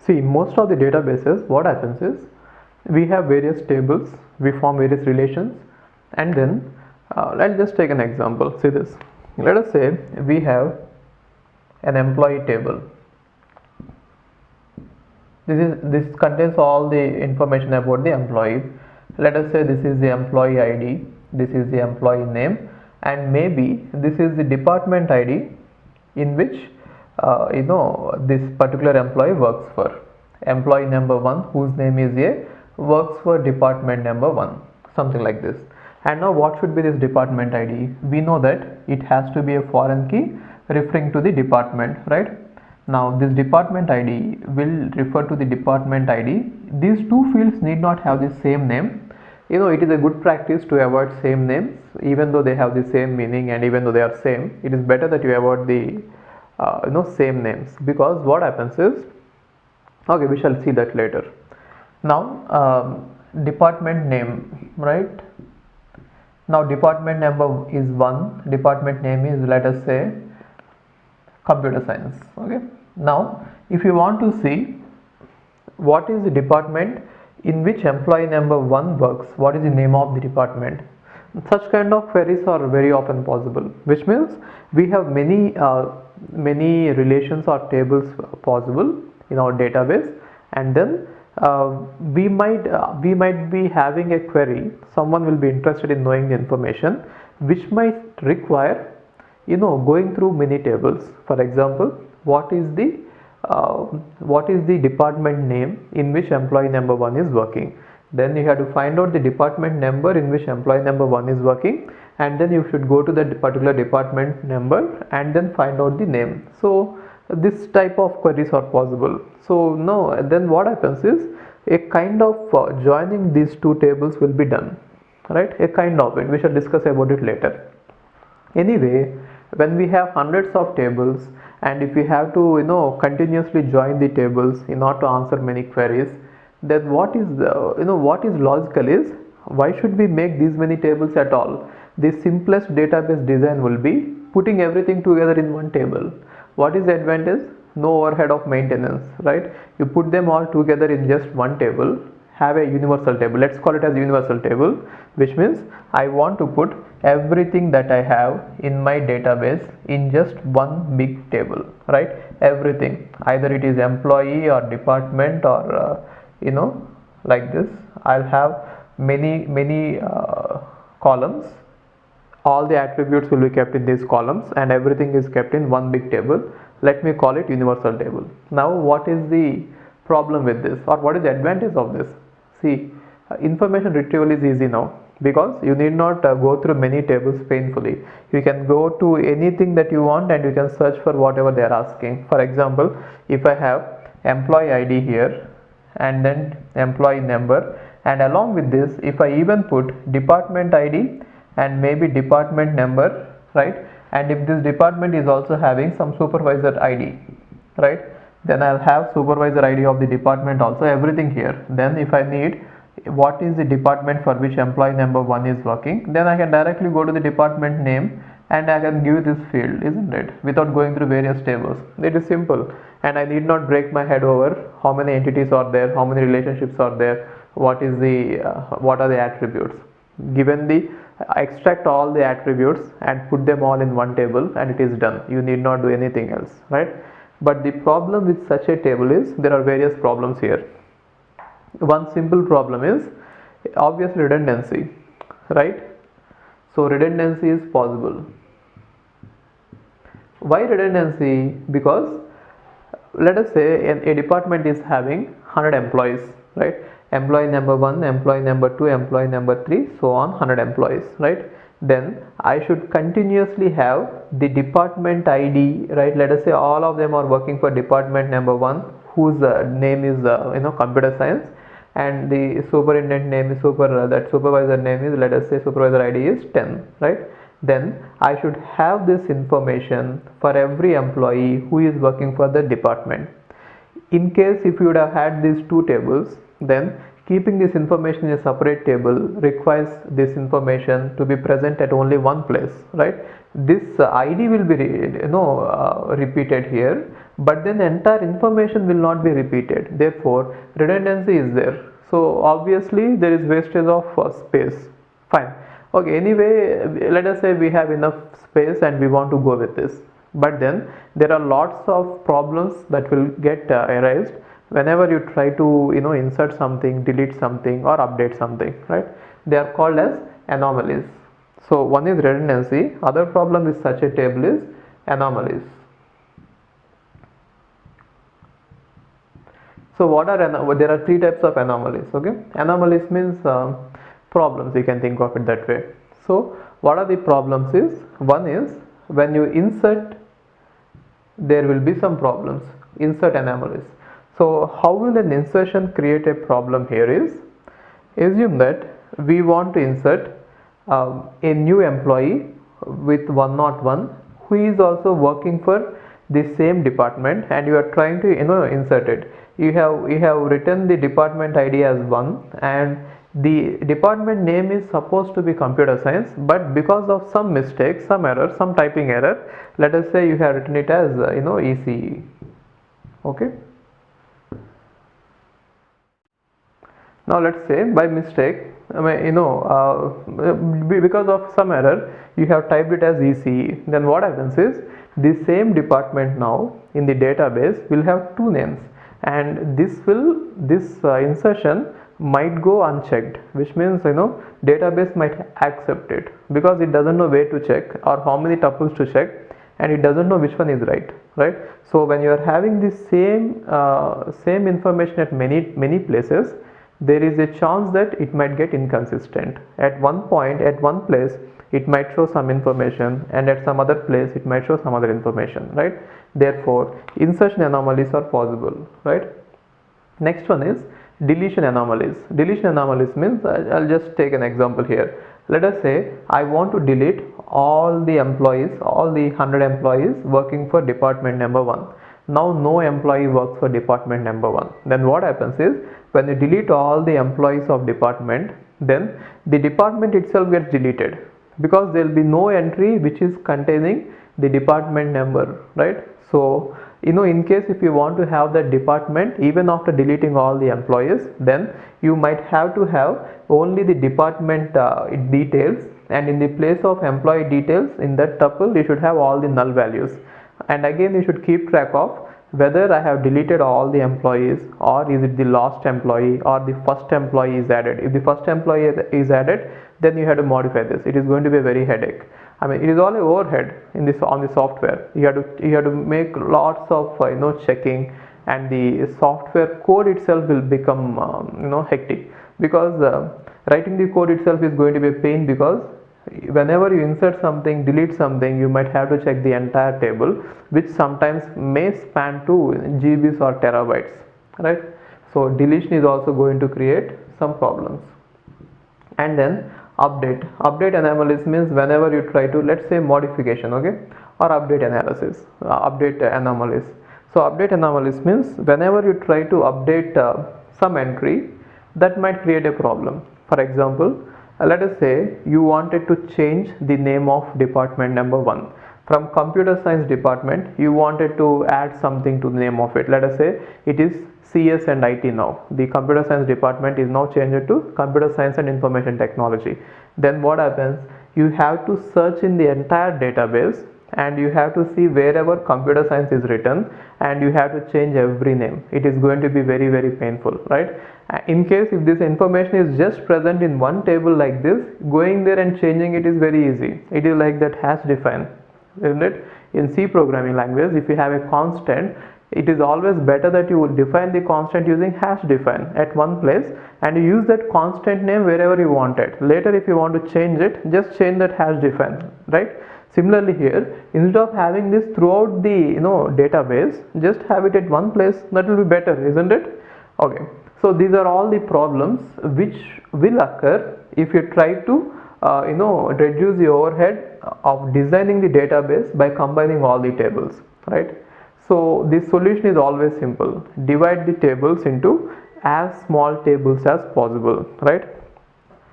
See, most of the databases, what happens is we have various tables, we form various relations, and then let's just take an example. See this. Let us say we have an employee table. This contains all the information about the employee. Let us say this is the employee ID, this is the employee name, and maybe this is the department ID in which this particular employee works for. Employee number 1, whose name is A, works for department number 1, something like this. And now what should be this department ID? We know that it has to be a foreign key referring to the department, right? Now this department ID will refer to the department ID. These two fields need not have the same name. It is a good practice to avoid same names, even though they have the same meaning and even though they are same. It is better that you avoid the same names, because what happens is, okay, we shall see that later. Now department name, right? Now department number is 1, department name is, let us say, computer science. Okay, now if you want to see what is the department in which employee number 1 works, what is the name of the department, such kind of queries are very often possible, which means we have many relations or tables possible in our database, and then we might be having a query. Someone will be interested in knowing the information which might require going through many tables. For example, what is the department name in which employee number 1 is working? Then you have to find out the department number in which employee number 1 is working, and then you should go to that particular department number and then find out the name. So this type of queries are possible. So now then what happens is a kind of joining these two tables will be done, right? A kind of it. We shall discuss about it later. Anyway, when we have hundreds of tables, and if we have to continuously join the tables in order to answer many queries, then what is logical is, why should we make these many tables at all? The simplest database design will be putting everything together in one table. What is the advantage? No overhead of maintenance, right? You put them all together in just one table, have a universal table. Let's call it as universal table, which means I want to put everything that I have in my database in just one big table, right? Everything, either it is employee or department or like this. I'll have many columns. All the attributes will be kept in these columns and everything is kept in one big table. Let me call it universal table. Now what is the problem with this, or what is the advantage of this? See, information retrieval is easy now, because you need not go through many tables painfully. You can go to anything that you want and you can search for whatever they are asking. For example, if I have employee ID here and then employee number, and along with this, if I even put department ID and maybe department number, right? And if this department is also having some supervisor ID, right? Then I'll have supervisor ID of the department also, everything here. Then if I need what is the department for which employee number 1 is working, then I can directly go to the department name and I can give this field, isn't it? Without going through various tables. It is simple, and I need not break my head over how many entities are there, how many relationships are there, what are the attributes. Given the extract all the attributes and put them all in one table and it is done. You need not do anything else, right? But the problem with such a table is, there are various problems here. One simple problem is obviously redundancy, right? So redundancy is possible. Why redundancy? Because let us say a department is having 100 employees, right? Employee number 1, employee number 2, employee number 3, so on, 100 employees, right? Then I should continuously have the department ID, right? Let us say all of them are working for department number 1, whose name is computer science, and the superintendent name is that supervisor name is, let us say, supervisor ID is 10, right? Then I should have this information for every employee who is working for the department. In case if you would have had these two tables, then keeping this information in a separate table requires this information to be present at only one place, right? this ID will be repeated here, but then entire information will not be repeated. Therefore redundancy is there, so obviously there is wastage of space. Fine. Okay, anyway, let us say we have enough space and we want to go with this, but then there are lots of problems that will get arised whenever you try to insert something, delete something, or update something, right? They are called as anomalies. So one is redundancy, other problem with such a table is anomalies. So what are there are three types of anomalies. Okay, anomalies means problems, you can think of it that way. So what are the problems is, one is when you insert, there will be some problems, insert anomalies. So how will an insertion create a problem here is, assume that we want to insert a new employee with 101 who is also working for the same department, and you are trying to insert it. You have written the department ID as 1 and the department name is supposed to be computer science, but because of some mistake, some error, some typing error, let us say you have written it as ECE. Okay, now let's say by mistake, because of some error you have typed it as ECE. Then what happens is, the same department now in the database will have two names, and this insertion might go unchecked, which means database might accept it because it doesn't know where to check or how many tuples to check, and it doesn't know which one is right. So when you are having the same information at many places, there is a chance that it might get inconsistent. At one point, at one place it might show some information, and at some other place it might show some other information, right? Therefore insertion anomalies are possible, right? Next one is deletion anomalies. Deletion anomalies means, I'll just take an example here. Let us say I want to delete all the employees, all the 100 employees working for department number 1. Now no employee works for department number 1. Then what happens is, when you delete all the employees of department, then the department itself gets deleted, because there will be no entry which is containing the department number, right? So in case if you want to have that department even after deleting all the employees, then you might have to have only the department details, and in the place of employee details in that tuple you should have all the null values. And again you should keep track of whether I have deleted all the employees, or is it the last employee, or the first employee is added. If the first employee is added, then you have to modify this. It is going to be a very headache. It is all a overhead on the software. You have to make lots of checking, and the software code itself will become hectic, because writing the code itself is going to be a pain, because whenever you insert something, delete something, you might have to check the entire table, which sometimes may span to GBs or terabytes, right? So deletion is also going to create some problems. And then update anomalies means, whenever you try to, let's say, modification, okay, or update analysis, update anomalies. So update anomalies means, whenever you try to update some entry, that might create a problem. For example, let us say you wanted to change the name of department number 1. From computer science department, you wanted to add something to the name of it. Let us say it is CS and IT now. The computer science department is now changed to computer science and information technology. Then what happens? You have to search in the entire database, and you have to see wherever computer science is written, and you have to change every name. It is going to be very, very painful, right? In case if this information is just present in one table like this, going there and changing it is very easy. It is like that hash define, isn't it? In C programming language, if you have a constant, it is always better that you define the constant using hash define at one place, and you use that constant name wherever you want it. Later if you want to change it, just change that hash define, right? Similarly here, instead of having this throughout the database, just have it at one place. That will be better, isn't it? Okay, so these are all the problems which will occur if you try to reduce the overhead of designing the database by combining all the tables, right? So the solution is always simple. Divide the tables into as small tables as possible, right?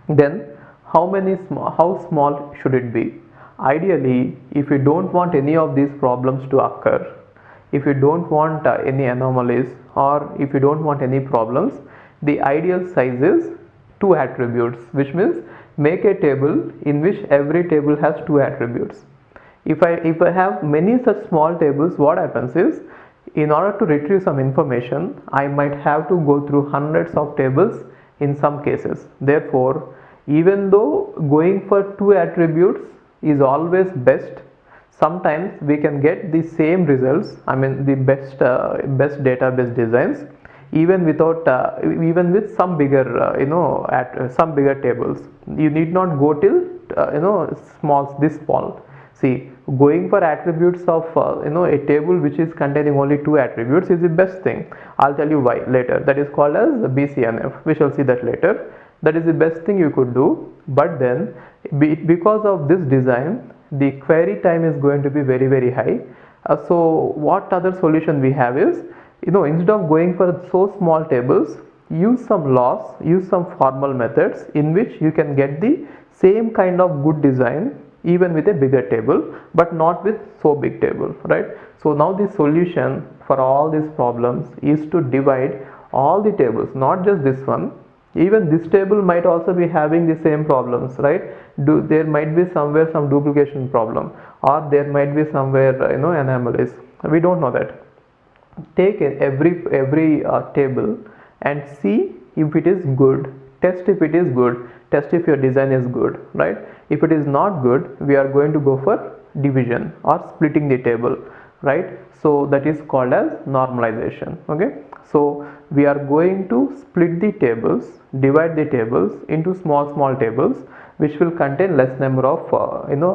Then how small should it be? Ideally, if you don't want any of these problems to occur, if you don't want any anomalies, or if you don't want any problems, the ideal size is 2 attributes, which means make a table in which every table has 2 attributes. If I have many such small tables, what happens is, in order to retrieve some information, I might have to go through hundreds of tables in some cases. Therefore, even though going for 2 attributes is always best, sometimes we can get the same results, I mean the best database designs, even without even with some bigger some bigger tables. You need not go till this small. See, going for attributes of a table which is containing only 2 attributes is the best thing. I'll tell you why later. That is called as BCNF. We shall see that later. That is the best thing you could do. But then, because of this design, the query time is going to be very, very high. So what other solution we have is, instead of going for so small tables, use some laws, use some formal methods in which you can get the same kind of good design even with a bigger table, but not with so big table, right? So now the solution for all these problems is to divide all the tables, not just this one. Even this table might also be having the same problems, right? There might be somewhere some duplication problem, or there might be somewhere anomalies. We don't know that. Take every table and see if it is good. Test if it is good. Test if your design is good, right? If it is not good, we are going to go for division or splitting the table, right? So that is called as normalization. Okay, so we are going to split the tables, divide the tables into small tables which will contain less number of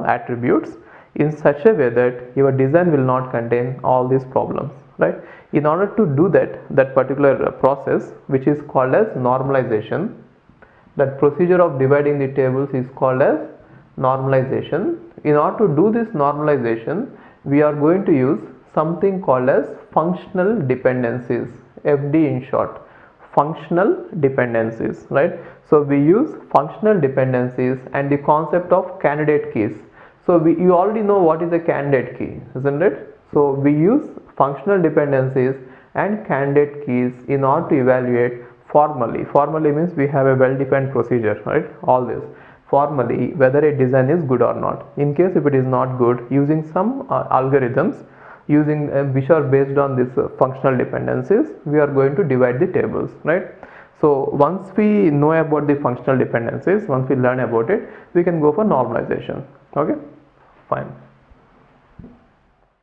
attributes, in such a way that your design will not contain all these problems, right? In order to do that particular process, which is called as normalization, that procedure of dividing the tables is called as normalization. In order to do this normalization, we are going to use something called as functional dependencies, FD in short, functional dependencies, right? So we use functional dependencies and the concept of candidate keys. So you already know what is a candidate key, isn't it? So we use functional dependencies and candidate keys in order to evaluate formally. Formally means we have a well-defined procedure, right? Always formally whether a design is good or not. In case if it is not good, using some algorithms which are based on this functional dependencies, we are going to divide the tables, right? So once we know about the functional dependencies, once we learn about it, we can go for normalization. Okay, fine.